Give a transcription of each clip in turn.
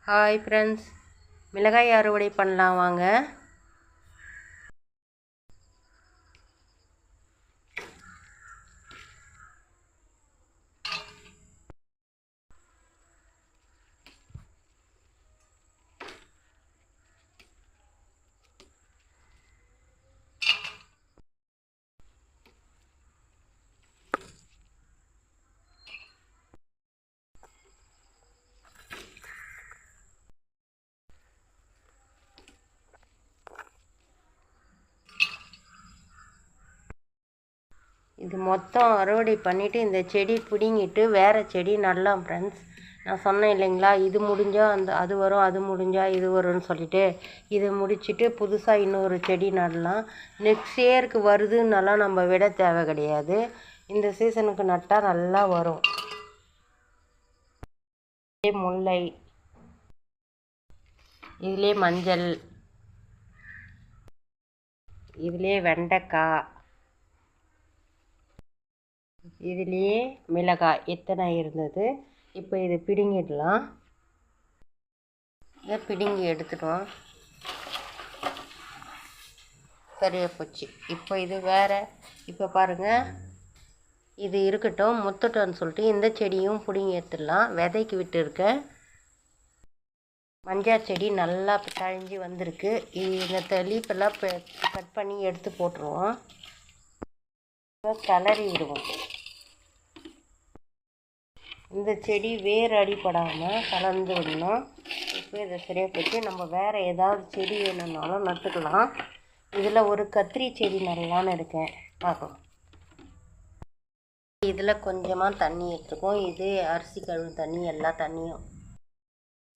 Hi friends, மிளகாய் அறுவடை பண்ணலாம் வாங்க. இது மொத்தம் அறுவடை பண்ணிவிட்டு இந்த செடி பிடுங்கிட்டு வேறு செடி நடலாம் ஃப்ரெண்ட்ஸ். நான் சொன்னேன் இல்லைங்களா, இது முடிஞ்சால் அது வரும், அது முடிஞ்சால் இது வரும்னு சொல்லிட்டு இதை முடிச்சுட்டு புதுசாக இன்னொரு செடி நடலாம். நெக்ஸ்ட் இயருக்கு வருதுன்னெல்லாம் நம்ம விட தேவை கிடையாது. இந்த சீசனுக்கு நட்டால் நல்லா வரும். முல்லை, இதிலே மஞ்சள், இதிலே வெண்டைக்காய், இதுலேயே மிளகாய் எத்தனை இருந்தது. இப்போ இதை பிடுங்கிடலாம். இதை பிடுங்கி எடுத்துட்டோம், சரியாக போச்சு. இப்போ இது வேறு. இப்போ பாருங்கள், இது இருக்கட்டும், முத்துட்டோன்னு சொல்லிட்டு இந்த செடியும் பிடுங்கி எடுத்துடலாம். விதைக்கு விட்டு இருக்கேன். மஞ்சள் செடி நல்லா தழிஞ்சு வந்திருக்கு. இந்த லீப்பெல்லாம் கட் பண்ணி எடுத்து போட்டுருவோம். கிளறி விடுவோம். இந்த செடி வேர் அடிப்படாமல் கலந்து விடணும். இப்போ இதை சரியாக போச்சு. நம்ம வேறு ஏதாவது செடி வேணும்னாலும் நட்டுக்கலாம். இதில் ஒரு கத்திரி செடி நடலான்னு இருக்கேன், பார்க்கலாம். இதில் கொஞ்சமாக தண்ணி எடுத்துக்கும். இது அரிசி கழுவு தண்ணி, எல்லா தண்ணியும்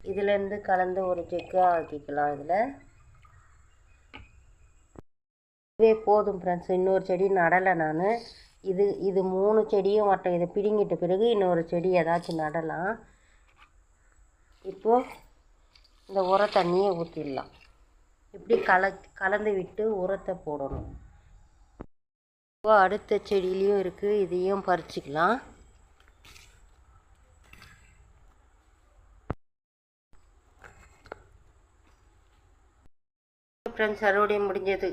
இதிலேருந்து கலந்து ஒரு ஜெக்காக ஆக்கிக்கலாம். இதுவே போதும் ஃப்ரெண்ட்ஸ். இன்னொரு செடி நடலை நான். இது 3 செடியும் மட்டும் இதை பிடுங்கிட்ட பிறகு இன்னொரு செடி ஏதாச்சும் நடலாம். இப்போது இந்த உர தண்ணியை ஊற்றிடலாம். இப்படி கலந்து விட்டு உரத்தை போடணும். இப்போ அடுத்த செடியிலையும் இருக்குது, இதையும் பறிச்சிக்கலாம். ஃப்ரெண்ட்ஸ், அறுவடை முடிஞ்சது.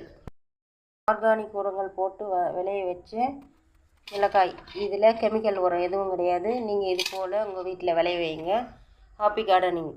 ஆர்கானிக் உரங்கள் போட்டு விளைய வச்சு மிளகாய். இதில் கெமிக்கல் உரம் எதுவும் கிடையாது. நீங்கள் இது போல் உங்கள் வீட்டில் விளைய வைங்க. Happy gardening.